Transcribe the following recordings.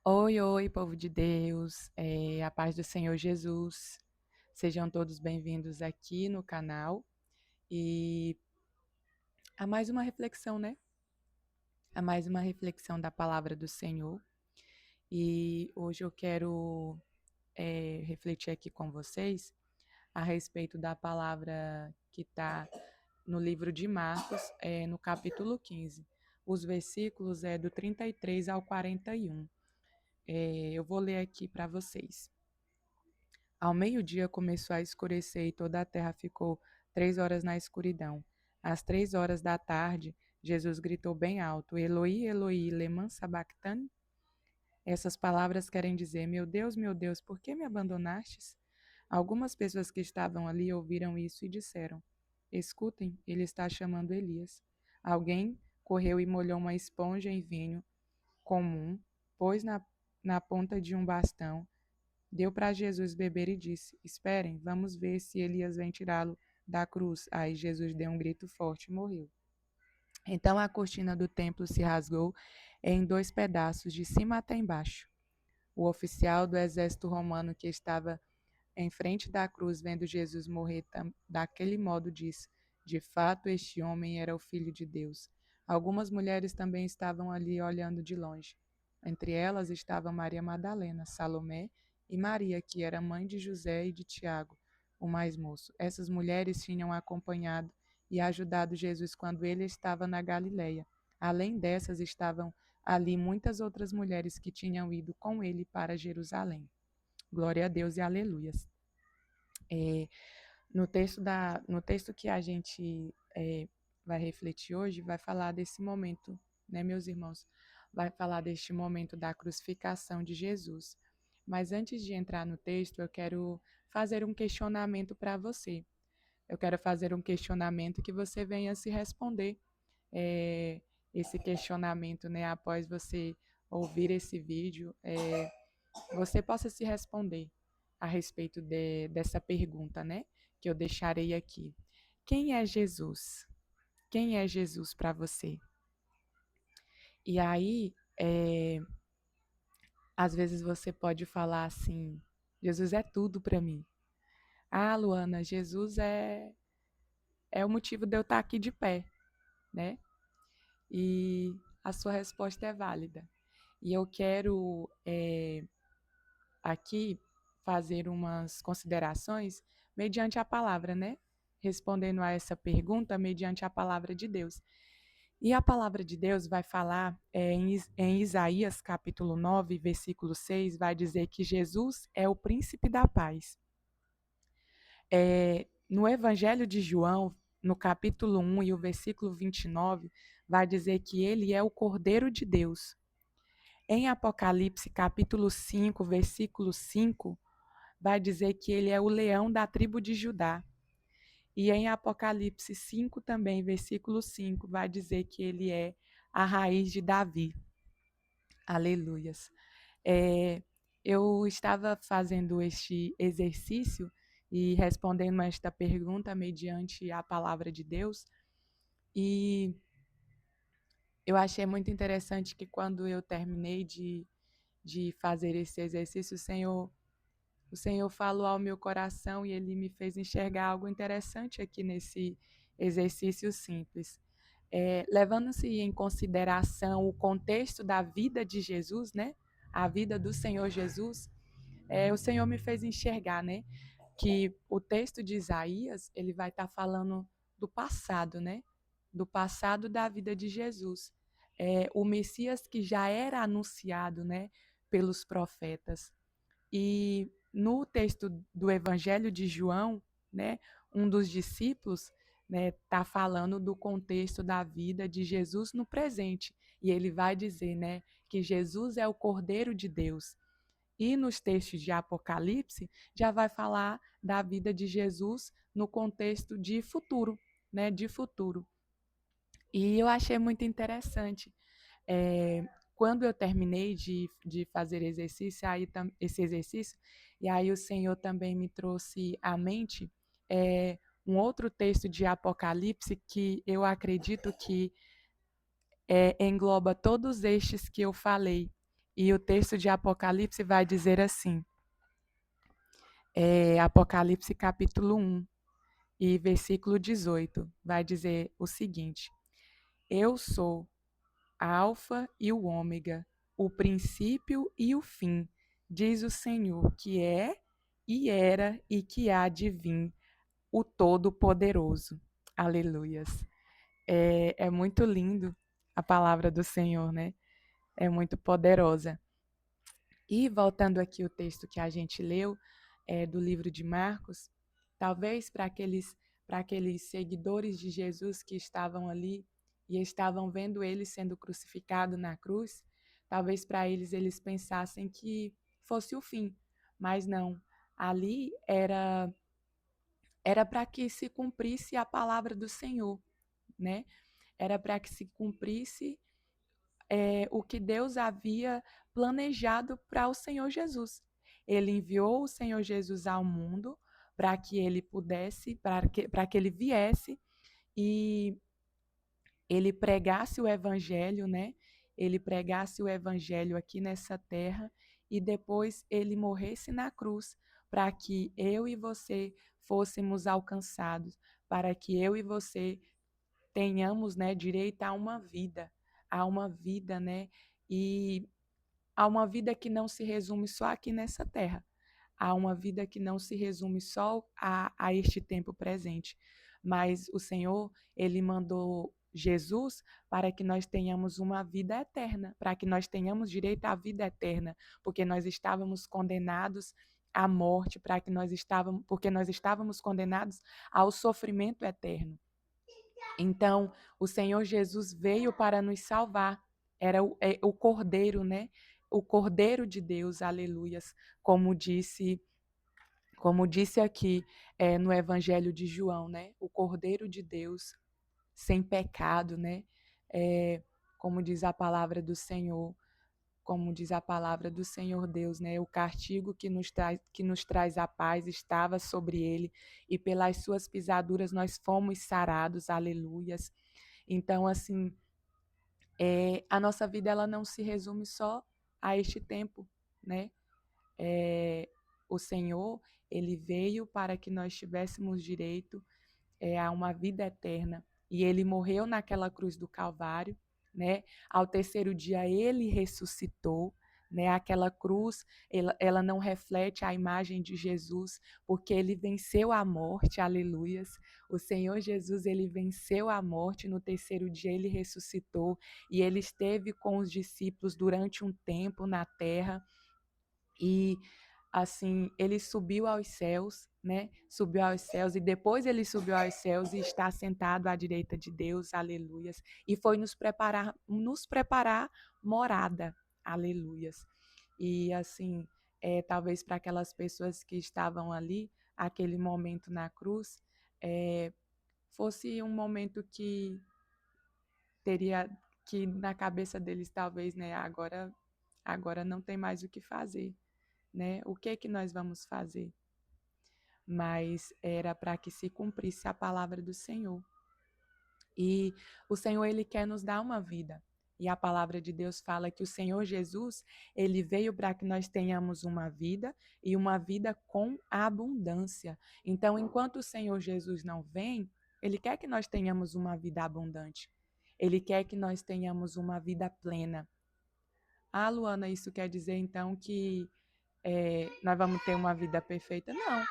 Oi, oi, povo de Deus, a paz do Senhor Jesus. Sejam todos bem-vindos aqui no canal e a mais uma reflexão, né? A mais uma reflexão da palavra do Senhor. E hoje eu quero refletir aqui com vocês a respeito da palavra que está no livro de Marcos, no capítulo 15. Os versículos do 33 ao 41. Eu vou ler aqui para vocês. Ao meio-dia começou a escurecer e toda a terra ficou 3 horas na escuridão. Às 3 horas da tarde, Jesus gritou bem alto: Eloi, Eloi, lema sabachthani? Essas palavras querem dizer: meu Deus, por que me abandonastes? Algumas pessoas que estavam ali ouviram isso e disseram: Escutem, ele está chamando Elias. Alguém correu e molhou uma esponja em vinho comum, pôs na ponta de um bastão, deu para Jesus beber e disse: Esperem, vamos ver se Elias vem tirá-lo da cruz. Aí Jesus deu um grito forte e morreu. Então a cortina do templo se rasgou em 2 pedaços, de cima até embaixo. O oficial do exército romano que estava em frente da cruz, vendo Jesus morrer daquele modo, disse: De fato, este homem era o Filho de Deus. Algumas mulheres também estavam ali olhando de longe. Entre elas estava Maria Madalena, Salomé e Maria, que era mãe de José e de Tiago, o mais moço. Essas mulheres tinham acompanhado e ajudado Jesus quando ele estava na Galileia. Além dessas, estavam ali muitas outras mulheres que tinham ido com ele para Jerusalém. Glória a Deus e aleluias. É, no texto que a gente vai refletir hoje, vai falar desse momento, né, meus irmãos? Vai falar deste momento da crucificação de Jesus. Mas antes de entrar no texto, eu quero fazer um questionamento para você. Eu quero fazer um questionamento que você venha se responder esse questionamento, né, após você ouvir esse vídeo. Você possa se responder a respeito dessa pergunta, né? Que eu deixarei aqui. Quem é Jesus? Quem é Jesus para você? E aí, às vezes você pode falar assim: Jesus é tudo para mim. Ah, Luana, Jesus é o motivo de eu estar aqui de pé, né? E a sua resposta é válida. E eu quero aqui fazer umas considerações mediante a palavra, né? Respondendo a essa pergunta mediante a palavra de Deus. E a palavra de Deus vai falar em Isaías capítulo 9, versículo 6, vai dizer que Jesus é o príncipe da paz. No Evangelho de João, no capítulo 1 e o versículo 29, vai dizer que ele é o Cordeiro de Deus. Em Apocalipse capítulo 5, versículo 5, vai dizer que ele é o leão da tribo de Judá. E em Apocalipse 5 também, versículo 5, vai dizer que ele é a raiz de Davi. Aleluias. É, eu estava fazendo este exercício e respondendo esta pergunta mediante a palavra de Deus, e eu achei muito interessante que quando eu terminei de fazer esse exercício, o Senhor falou ao meu coração e ele me fez enxergar algo interessante aqui nesse exercício simples. Levando-se em consideração o contexto da vida de Jesus, né? A vida do Senhor Jesus, o Senhor me fez enxergar, né? Que o texto de Isaías, ele vai estar falando do passado, né? Do passado da vida de Jesus. O Messias que já era anunciado, né? Pelos profetas. E no texto do Evangelho de João, né, um dos discípulos está falando do contexto da vida de Jesus no presente. E ele vai dizer, né, que Jesus é o Cordeiro de Deus. E nos textos de Apocalipse já vai falar da vida de Jesus no contexto de futuro, né, de futuro. E eu achei muito interessante. É, quando eu terminei de fazer esse exercício, e aí o Senhor também me trouxe à mente um outro texto de Apocalipse que eu acredito que engloba todos estes que eu falei, E o texto de Apocalipse vai dizer assim, Apocalipse capítulo 1 e versículo 18, vai dizer o seguinte: Eu sou a Alfa e o Ômega, o princípio e o fim, diz o Senhor, que é e era e que há de vir, o Todo-Poderoso. Aleluias. É muito lindo a palavra do Senhor, né? É muito poderosa. E voltando aqui o texto que a gente leu, do livro de Marcos, talvez para aqueles seguidores de Jesus que estavam ali e estavam vendo ele sendo crucificado na cruz, talvez para eles pensassem que fosse o fim, mas não. Ali era para que se cumprisse a palavra do Senhor, né? Era para que se cumprisse o que Deus havia planejado para o Senhor Jesus. Ele enviou o Senhor Jesus ao mundo para que ele pudesse, para que ele viesse e ele pregasse o evangelho, né? Ele pregasse o evangelho aqui nessa terra e depois ele morresse na cruz para que eu e você fôssemos alcançados, para que eu e você tenhamos, né, direito a uma vida, né, e a uma vida que não se resume só aqui nessa terra, a uma vida que não se resume só a este tempo presente, mas o Senhor, ele mandou Jesus para que nós tenhamos uma vida eterna, para que nós tenhamos direito à vida eterna, porque nós estávamos condenados à morte, porque nós estávamos condenados ao sofrimento eterno. Então, o Senhor Jesus veio para nos salvar. Era o Cordeiro, né? O Cordeiro de Deus, aleluias, como disse, como disse aqui no Evangelho de João, né? O Cordeiro de Deus, sem pecado, né? É, como diz a palavra do Senhor, como diz a palavra do Senhor Deus, né? O castigo que nos traz a paz estava sobre ele, e pelas suas pisaduras nós fomos sarados, aleluias. Então, assim, a nossa vida ela não se resume só a este tempo, né? O Senhor, ele veio para que nós tivéssemos direito a uma vida eterna. E ele morreu naquela cruz do Calvário, né? Ao terceiro dia ele ressuscitou, né? Aquela cruz, ela não reflete a imagem de Jesus, porque ele venceu a morte, aleluias. O Senhor Jesus, ele venceu a morte, no terceiro dia ele ressuscitou e ele esteve com os discípulos durante um tempo na terra e assim, ele subiu aos céus, né? Subiu aos céus e depois ele subiu aos céus e está sentado à direita de Deus, aleluias. E foi nos preparar morada, aleluias. E assim, talvez para aquelas pessoas que estavam ali, aquele momento na cruz, fosse um momento que teria que na cabeça deles talvez, né? Agora não tem mais o que fazer, né? O que é que nós vamos fazer? Mas era para que se cumprisse a palavra do Senhor. E o Senhor, ele quer nos dar uma vida. E a palavra de Deus fala que o Senhor Jesus, ele veio para que nós tenhamos uma vida e uma vida com abundância. Então, enquanto o Senhor Jesus não vem, ele quer que nós tenhamos uma vida abundante. Ele quer que nós tenhamos uma vida plena. Ah, Luana, isso quer dizer então que nós vamos ter uma vida perfeita? Não,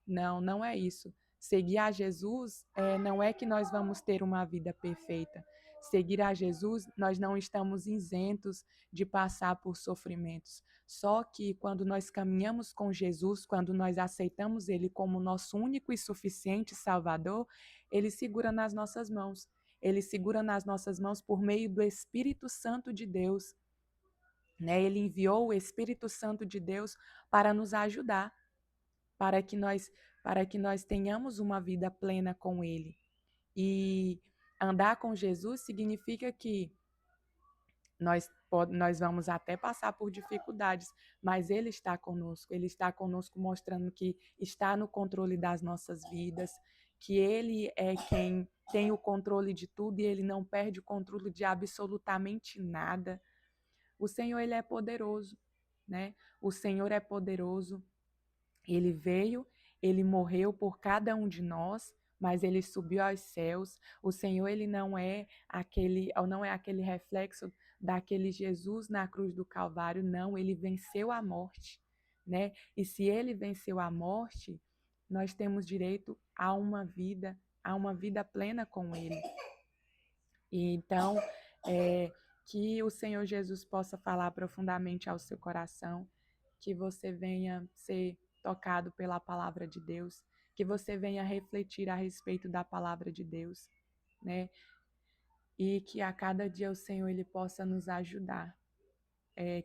não, não é isso. Seguir a Jesus não é que nós vamos ter uma vida perfeita. Seguir a Jesus, nós não estamos isentos de passar por sofrimentos. Só que quando nós caminhamos com Jesus, quando nós aceitamos Ele como nosso único e suficiente Salvador, Ele segura nas nossas mãos. Ele segura nas nossas mãos por meio do Espírito Santo de Deus, né? Ele enviou o Espírito Santo de Deus para nos ajudar, para que nós tenhamos uma vida plena com Ele. E andar com Jesus significa que nós vamos até passar por dificuldades, mas Ele está conosco mostrando que está no controle das nossas vidas, que Ele é quem tem o controle de tudo e Ele não perde o controle de absolutamente nada. O Senhor, ele é poderoso, né? O Senhor é poderoso. Ele veio, ele morreu por cada um de nós, mas ele subiu aos céus. O Senhor, ele não é aquele reflexo daquele Jesus na cruz do Calvário, não, ele venceu a morte, né? E se ele venceu a morte, nós temos direito a uma vida plena com ele. E então, que o Senhor Jesus possa falar profundamente ao seu coração, que você venha ser tocado pela palavra de Deus, que você venha refletir a respeito da palavra de Deus, né? E que a cada dia o Senhor ele possa nos ajudar,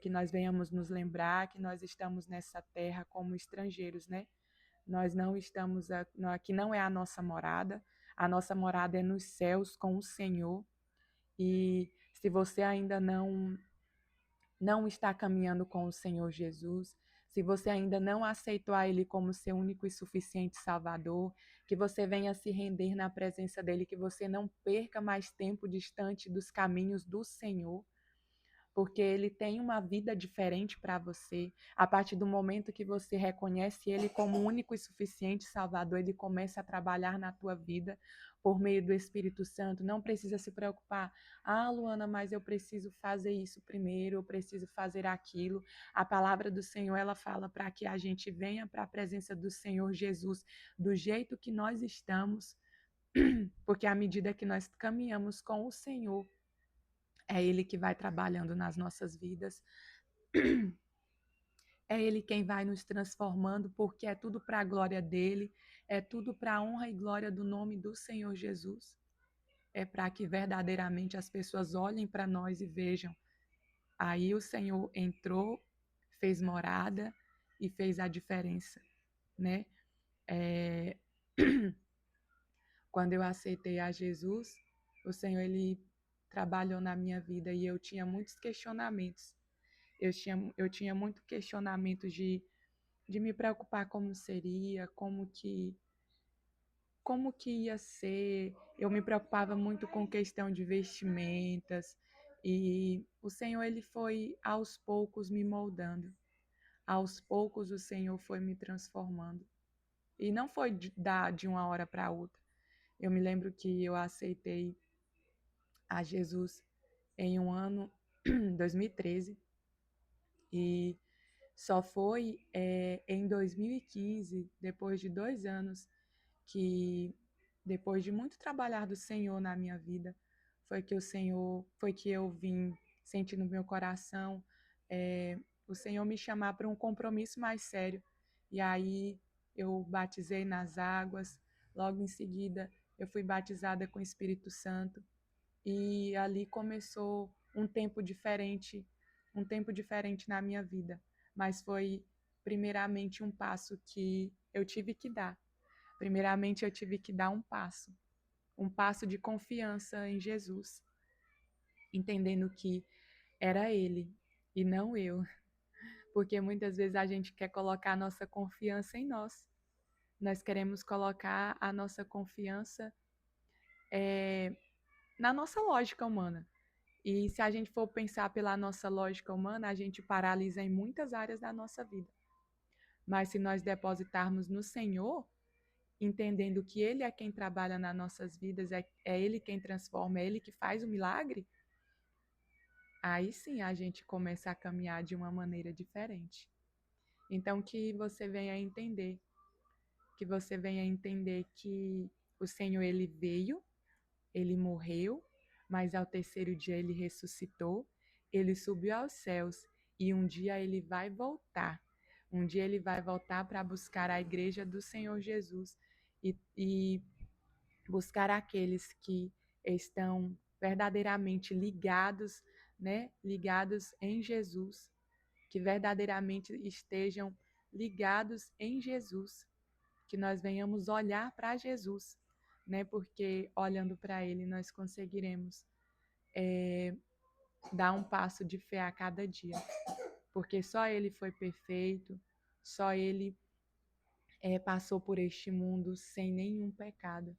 que nós venhamos nos lembrar que nós estamos nessa terra como estrangeiros, né? Nós não estamos aqui, não é a nossa morada é nos céus com o Senhor. E se você ainda não está caminhando com o Senhor Jesus, se você ainda não aceitou a Ele como seu único e suficiente Salvador, que você venha se render na presença dEle, que você não perca mais tempo distante dos caminhos do Senhor, porque Ele tem uma vida diferente para você. A partir do momento que você reconhece Ele como o único e suficiente Salvador, Ele começa a trabalhar na tua vida por meio do Espírito Santo. Não precisa se preocupar. Ah, Luana, mas eu preciso fazer isso primeiro, eu preciso fazer aquilo. A palavra do Senhor, ela fala para que a gente venha para a presença do Senhor Jesus do jeito que nós estamos, porque à medida que nós caminhamos com o Senhor, é Ele que vai trabalhando nas nossas vidas. É Ele quem vai nos transformando, porque é tudo para a glória dEle, é tudo para a honra e glória do nome do Senhor Jesus. É para que verdadeiramente as pessoas olhem para nós e vejam. Aí o Senhor entrou, fez morada e fez a diferença, né? É... Quando eu aceitei a Jesus, o Senhor, Ele trabalhou na minha vida e eu tinha muitos questionamentos. Eu tinha muito questionamento de me preocupar como seria, como que ia ser. Eu me preocupava muito com questão de vestimentas e o Senhor ele foi aos poucos me moldando. Aos poucos o Senhor foi me transformando. E não foi de uma hora para outra. Eu me lembro que eu aceitei a Jesus em um ano 2013 e só foi em 2015, depois de 2 anos, que depois de muito trabalhar do Senhor na minha vida, foi que eu vim sentir no meu coração o Senhor me chamar para um compromisso mais sério. E aí eu batizei nas águas, logo em seguida eu fui batizada com o Espírito Santo e ali começou um tempo diferente na minha vida, mas foi primeiramente um passo que eu tive que dar. Primeiramente eu tive que dar um passo de confiança em Jesus, entendendo que era Ele e não eu, porque muitas vezes a gente quer colocar a nossa confiança em nós. Nós queremos colocar a nossa confiança na nossa lógica humana. E se a gente for pensar pela nossa lógica humana, a gente paralisa em muitas áreas da nossa vida. Mas se nós depositarmos no Senhor, entendendo que Ele é quem trabalha nas nossas vidas, é Ele quem transforma, é Ele que faz o milagre, aí sim a gente começa a caminhar de uma maneira diferente. Então, que você venha entender que o Senhor, Ele veio, Ele morreu, mas ao terceiro dia Ele ressuscitou, Ele subiu aos céus e um dia Ele vai voltar. Um dia Ele vai voltar para buscar a igreja do Senhor Jesus e buscar aqueles que estão verdadeiramente ligados, né? Ligados em Jesus, que verdadeiramente estejam ligados em Jesus, que nós venhamos olhar para Jesus, né? Porque olhando para Ele nós conseguiremos dar um passo de fé a cada dia, porque só Ele foi perfeito, só Ele passou por este mundo sem nenhum pecado.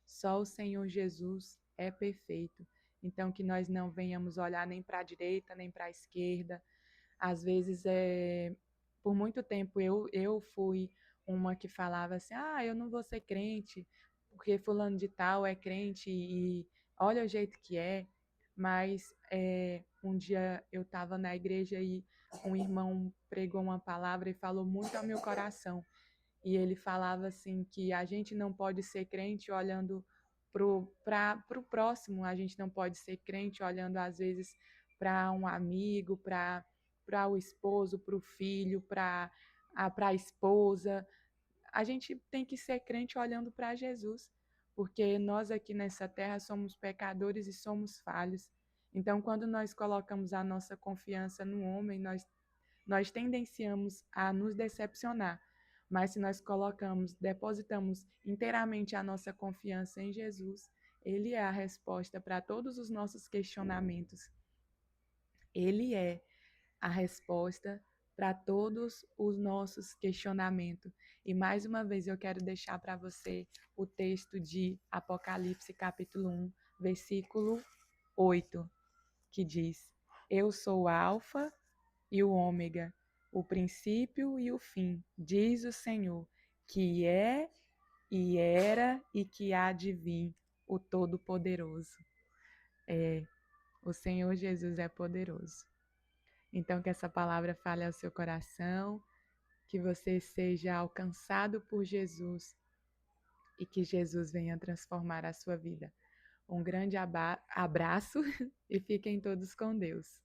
Só o Senhor Jesus é perfeito. Então, que nós não venhamos olhar nem para a direita, nem para a esquerda. Às vezes, por muito tempo, eu fui uma que falava assim, eu não vou ser crente, porque fulano de tal é crente e olha o jeito que é. Mas um dia eu estava na igreja e um irmão pregou uma palavra e falou muito ao meu coração. E ele falava assim que a gente não pode ser crente olhando para o próximo, a gente não pode ser crente olhando às vezes para um amigo, para o esposo, para o filho, para a esposa. A gente tem que ser crente olhando para Jesus, porque nós aqui nessa terra somos pecadores e somos falhos. Então, quando nós colocamos a nossa confiança no homem, nós tendenciamos a nos decepcionar. Mas se nós depositamos inteiramente a nossa confiança em Jesus, Ele é a resposta para todos os nossos questionamentos. Ele é a resposta para todos os nossos questionamentos. E mais uma vez eu quero deixar para você o texto de Apocalipse, capítulo 1, versículo 8, que diz: Eu sou o Alfa e o Ômega, o princípio e o fim, diz o Senhor, que é e era e que há de vir, o Todo-Poderoso. O Senhor Jesus é poderoso. Então, que essa palavra fale ao seu coração, que você seja alcançado por Jesus e que Jesus venha transformar a sua vida. Um grande abraço e fiquem todos com Deus.